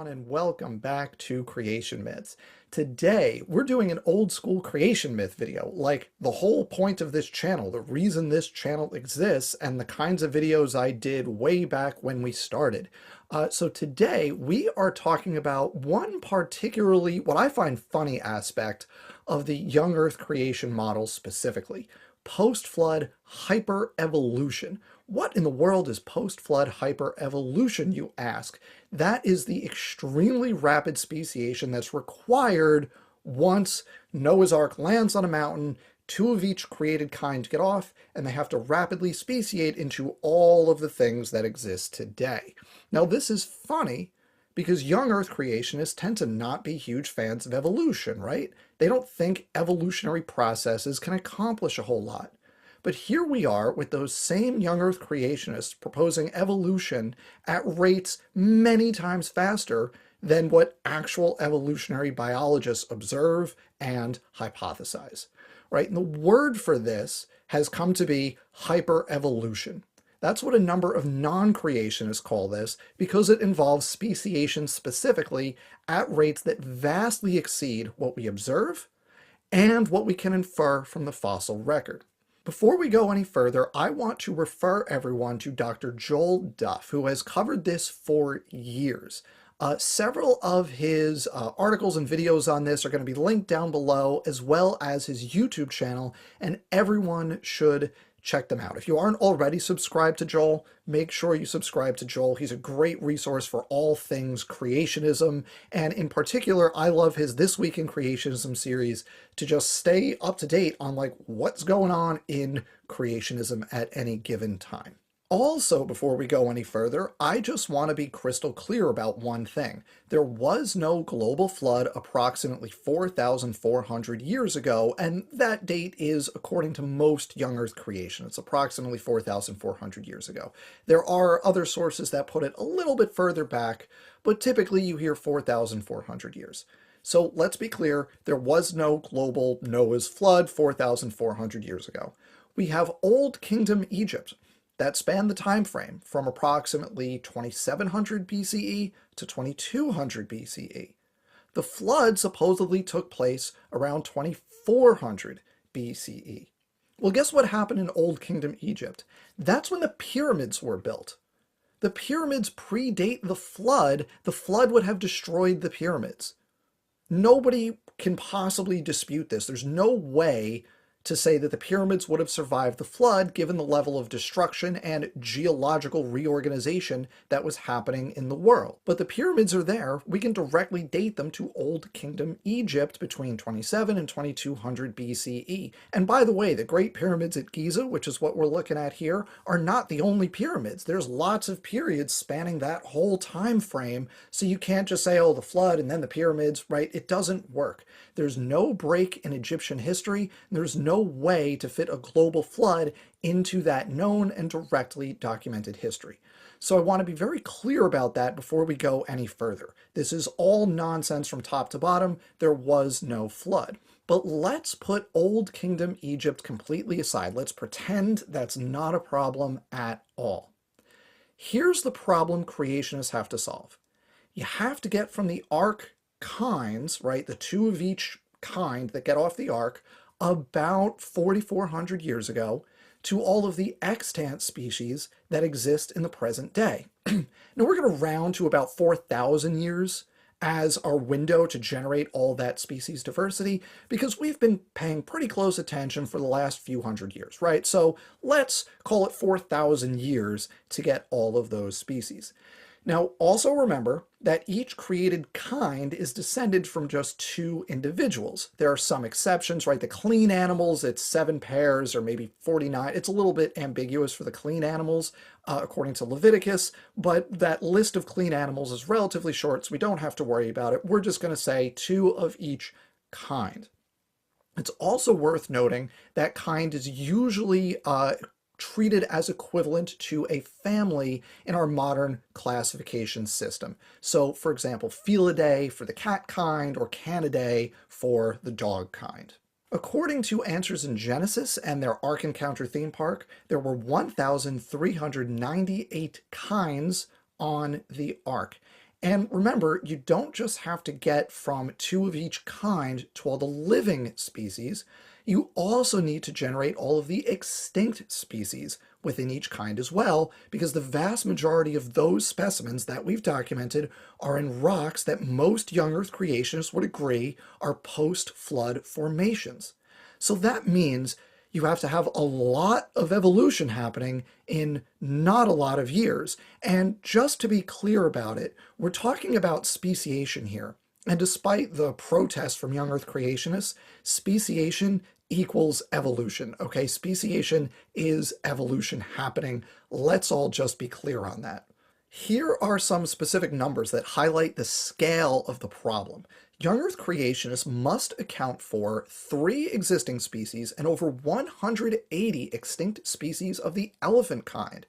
everyone, and welcome back to Creation Myths. Today, we're doing an old school creation myth video, like the whole point of this channel, the reason this channel exists, and the kinds of videos I did way back when we started. So today, we are talking about one particularly, what I find funny aspect of the young Earth creation model specifically, post-flood hyperevolution. What in the world is post-flood hyperevolution, you ask? That is the extremely rapid speciation that's required once Noah's Ark lands on a mountain. Two of each created kind get off, and they have to rapidly speciate into all of the things that exist today. Now, this is funny because young Earth creationists tend to not be huge fans of evolution, right? They don't think evolutionary processes can accomplish a whole lot. But here we are with those same young Earth creationists proposing evolution at rates many times faster than what actual evolutionary biologists observe and hypothesize, right? And the word for this has come to be hyperevolution. That's what a number of non-creationists call this because it involves speciation specifically at rates that vastly exceed what we observe and what we can infer from the fossil record. Before we go any further, I want to refer everyone to Dr. Joel Duff, who has covered this for years. Several of his articles and videos on this are going to be linked down below, as well as his YouTube channel, and everyone should check them out. If you aren't already subscribed to Joel, make sure you subscribe to Joel. He's a great resource for all things creationism, and in particular, I love his This Week in Creationism series to just stay up to date on like what's going on in creationism at any given time. Also, before we go any further, I just want to be crystal clear about one thing. There was no global flood approximately 4,400 years ago, and that date is, according to most young Earth creation, it's approximately 4,400 years ago. There are other sources that put it a little bit further back, but typically you hear 4,400 years. So let's be clear, there was no global Noah's flood 4,400 years ago. We have Old Kingdom Egypt that span the time frame from approximately 2700 BCE to 2200 BCE. The flood supposedly took place around 2400 BCE. Well, guess what happened in Old Kingdom Egypt? That's when the pyramids were built. The pyramids predate the flood. The flood would have destroyed the pyramids. Nobody can possibly dispute this. There's no way to say that the pyramids would have survived the flood given the level of destruction and geological reorganization that was happening in the world. But the pyramids are there. We can directly date them to Old Kingdom Egypt between 27 and 2200 BCE. And by the way, the Great Pyramids at Giza, which is what we're looking at here, are not the only pyramids. There's lots of periods spanning that whole time frame, so you can't just say, oh, the flood and then the pyramids, right? It doesn't work. There's no break in Egyptian history. There's no way to fit a global flood into that known and directly documented history. So I want to be very clear about that before we go any further. This is all nonsense from top to bottom. There was no flood. But let's put Old Kingdom Egypt completely aside. Let's pretend that's not a problem at all. Here's the problem creationists have to solve. You have to get from the ark kinds, right, the two of each kind that get off the ark, about 4,400 years ago, to all of the extant species that exist in the present day. Now we're going to round to about 4,000 years as our window to generate all that species diversity, because we've been paying pretty close attention for the last few hundred years, right? So let's call it 4,000 years to get all of those species. Now, also remember that each created kind is descended from just two individuals. There are some exceptions, right? The clean animals, it's 7 pairs or maybe 49. It's a little bit ambiguous for the clean animals, according to Leviticus, but that list of clean animals is relatively short, so we don't have to worry about it. We're just going to say 2 of each kind. It's also worth noting that kind is usually treated as equivalent to a family in our modern classification system. So, for example, Felidae for the cat kind or Canidae for the dog kind. According to Answers in Genesis and their Ark Encounter theme park, there were 1,398 kinds on the Ark. And remember, you don't just have to get from two of each kind to all the living species, you also need to generate all of the extinct species within each kind as well, because the vast majority of those specimens that we've documented are in rocks that most young Earth creationists would agree are post-flood formations. So that means you have to have a lot of evolution happening in not a lot of years. And just to be clear about it, we're talking about speciation here. And despite the protest from young Earth creationists, speciation equals evolution, okay? Speciation is evolution happening. Let's all just be clear on that. Here are some specific numbers that highlight the scale of the problem. Young Earth creationists must account for 3 existing species and over 180 extinct species of the elephant kind,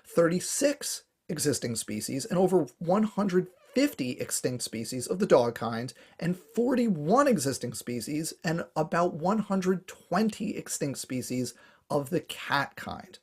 36 existing species and over 150 extinct species of the dog kind, and 41 existing species and about 120 extinct species of the cat kind.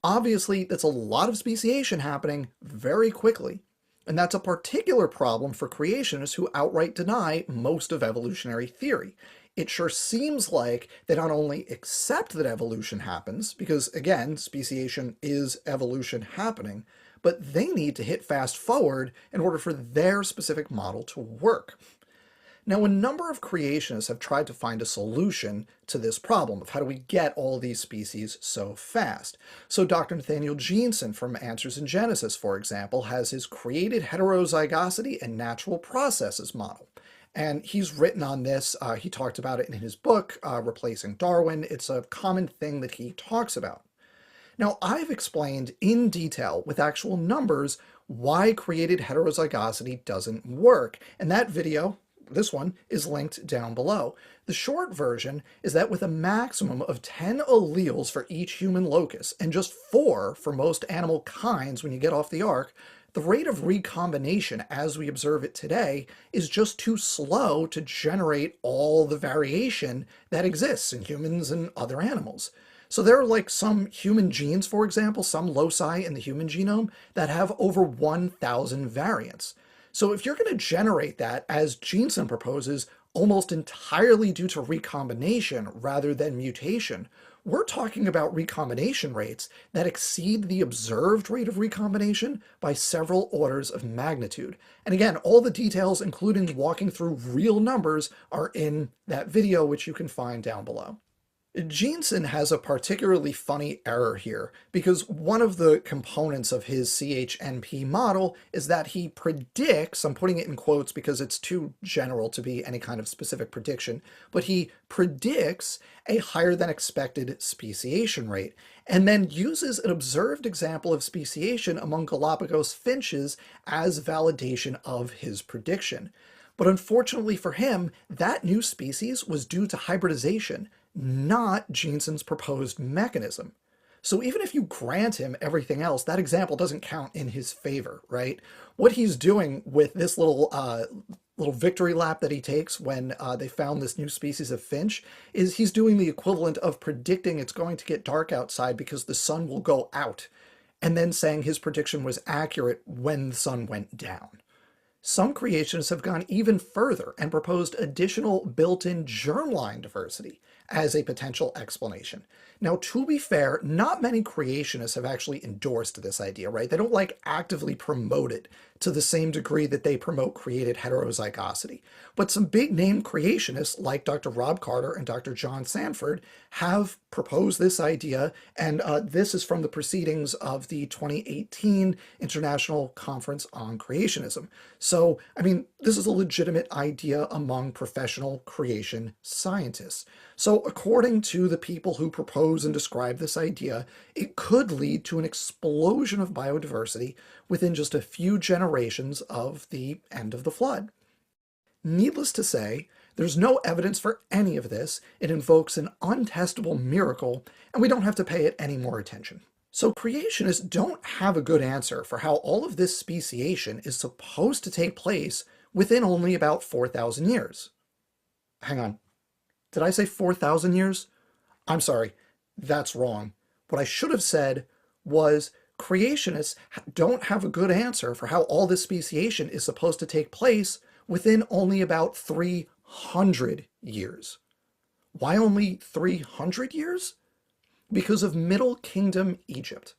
Obviously, that's a lot of speciation happening very quickly, and that's a particular problem for creationists who outright deny most of evolutionary theory. It sure seems like they not only accept that evolution happens, because again, speciation is evolution happening, but they need to hit fast forward in order for their specific model to work. Now, a number of creationists have tried to find a solution to this problem of how do we get all these species so fast. So Dr. Nathaniel Jeanson from Answers in Genesis, for example, has his created heterozygosity and natural processes model. And he's written on this. He talked about it in his book, Replacing Darwin. It's a common thing that he talks about. Now, I've explained in detail with actual numbers why created heterozygosity doesn't work. And that video, this one, is linked down below. The short version is that with a maximum of 10 alleles for each human locus and just 4 for most animal kinds when you get off the ark, the rate of recombination as we observe it today is just too slow to generate all the variation that exists in humans and other animals. So there are like some human genes, for example, some loci in the human genome that have over 1,000 variants. So if you're going to generate that, as Jeanson proposes, almost entirely due to recombination rather than mutation, we're talking about recombination rates that exceed the observed rate of recombination by several orders of magnitude. And again, all the details, including walking through real numbers, are in that video, which you can find down below. Jeanson has a particularly funny error here, because one of the components of his CHNP model is that he predicts, I'm putting it in quotes because it's too general to be any kind of specific prediction, but he predicts a higher than expected speciation rate, and then uses an observed example of speciation among Galapagos finches as validation of his prediction. But unfortunately for him, that new species was due to hybridization, not Jeanson's proposed mechanism. So even if you grant him everything else, that example doesn't count in his favor, right? What he's doing with this little victory lap that he takes when they found this new species of finch is he's doing the equivalent of predicting it's going to get dark outside because the sun will go out, and then saying his prediction was accurate when the sun went down. Some creationists have gone even further and proposed additional built-in germline diversity as a potential explanation. Now, to be fair, not many creationists have actually endorsed this idea, right? They don't like actively promote it to the same degree that they promote created heterozygosity. But some big name creationists like Dr. Rob Carter and Dr. John Sanford have proposed this idea, and this is from the proceedings of the 2018 International Conference on Creationism. So, I mean, this is a legitimate idea among professional creation scientists. So according to the people who propose and describe this idea, it could lead to an explosion of biodiversity within just a few generations of the end of the flood. Needless to say, there's no evidence for any of this. It invokes an untestable miracle, and we don't have to pay it any more attention. So creationists don't have a good answer for how all of this speciation is supposed to take place within only about 4,000 years. Hang on. Did I say 4,000 years? I'm sorry, that's wrong. What I should have said was Creationists don't have a good answer for how all this speciation is supposed to take place within only about 300 years. Why only 300 years? Because of Middle Kingdom Egypt.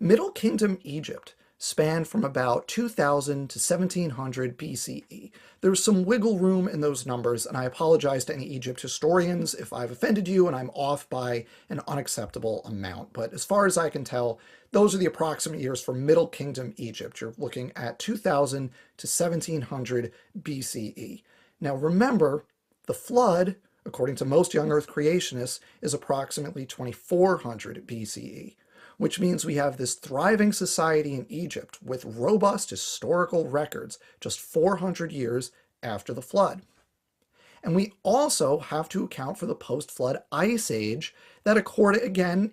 Middle Kingdom Egypt spanned from about 2000 to 1700 BCE. There's some wiggle room in those numbers, and I apologize to any Egypt historians if I've offended you and I'm off by an unacceptable amount. But as far as I can tell, those are the approximate years for Middle Kingdom Egypt. You're looking at 2000 to 1700 BCE. Now remember, the flood, according to most young Earth creationists, is approximately 2400 BCE. Which means we have this thriving society in Egypt with robust historical records just 400 years after the flood. And we also have to account for the post-flood ice age that,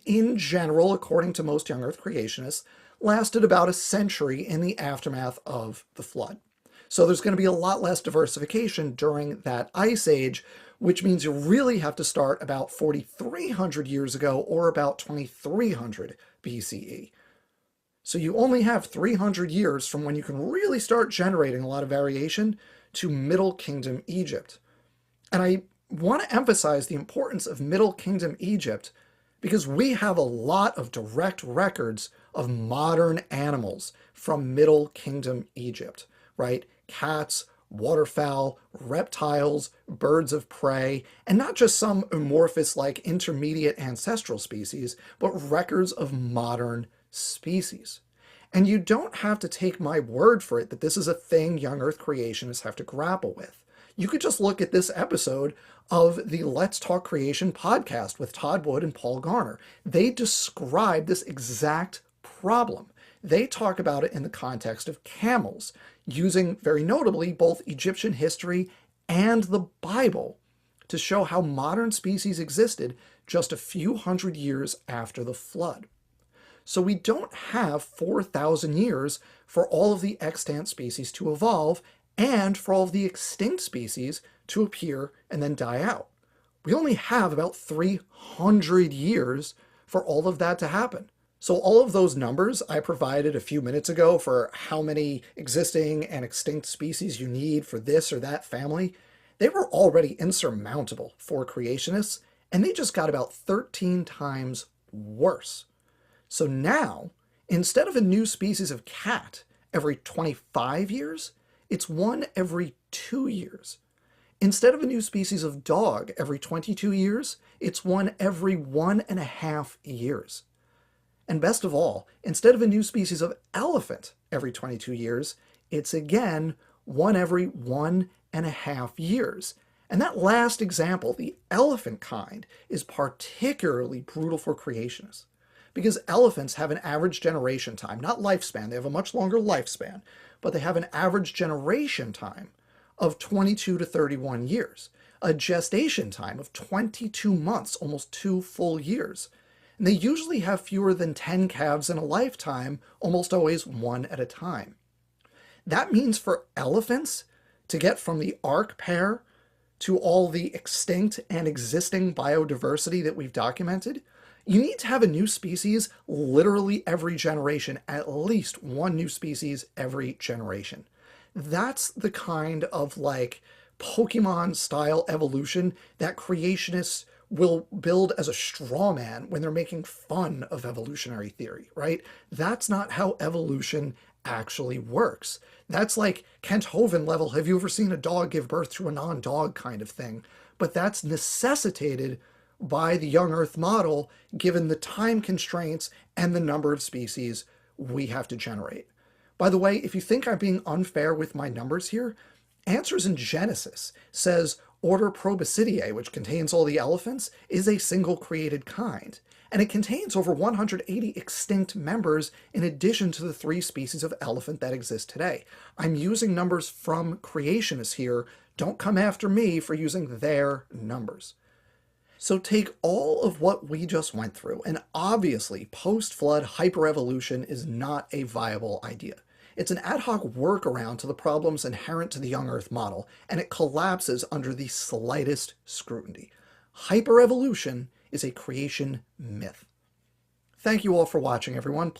in general, according to most young Earth creationists, lasted about a century in the aftermath of the flood. So there's going to be a lot less diversification during that ice age, which means you really have to start about 4,300 years ago or about 2300 BCE. So you only have 300 years from when you can really start generating a lot of variation to Middle Kingdom Egypt. And I want to emphasize the importance of Middle Kingdom Egypt because we have a lot of direct records of modern animals from Middle Kingdom Egypt, right? Cats, waterfowl, reptiles, birds of prey, and not just some amorphous like intermediate ancestral species, but records of modern species. And you don't have to take my word for it that this is a thing young Earth creationists have to grapple with. You could just look at this episode of the Let's Talk Creation podcast with Todd Wood and Paul Garner. They describe this exact problem. They talk about it in the context of camels, using, very notably, both Egyptian history and the Bible to show how modern species existed just a few hundred years after the flood. So we don't have 4,000 years for all of the extant species to evolve and for all of the extinct species to appear and then die out. We only have about 300 years for all of that to happen. So all of those numbers I provided a few minutes ago for how many existing and extinct species you need for this or that family, they were already insurmountable for creationists, and they just got about 13 times worse. So now, instead of a new species of cat every 25 years, it's one every 2 years. Instead of a new species of dog every 22 years, it's one every 1.5 years. And best of all, instead of a new species of elephant every 22 years, it's again one every 1.5 years. And that last example, the elephant kind, is particularly brutal for creationists because elephants have an average generation time, not lifespan, they have a much longer lifespan, but they have an average generation time of 22 to 31 years, a gestation time of 22 months, almost 2 full years. And they usually have fewer than 10 calves in a lifetime, almost always one at a time. That means for elephants to get from the ark pair to all the extinct and existing biodiversity that we've documented, you need to have a new species literally every generation, at least one new species every generation. That's the kind of like Pokemon style evolution that creationists will build as a straw man when they're making fun of evolutionary theory, right? That's not how evolution actually works. That's like Kent Hovind level, have you ever seen a dog give birth to a non-dog kind of thing? But that's necessitated by the young Earth model, given the time constraints and the number of species we have to generate. By the way, if you think I'm being unfair with my numbers here, Answers in Genesis says Order Proboscideae, which contains all the elephants, is a single created kind, and it contains over 180 extinct members in addition to the 3 species of elephant that exist today. I'm using numbers from creationists here. Don't come after me for using their numbers. So take all of what we just went through, and obviously post-flood hyperevolution is not a viable idea. It's an ad hoc workaround to the problems inherent to the young Earth model, and it collapses under the slightest scrutiny. Hyperevolution is a creation myth. Thank you all for watching, everyone.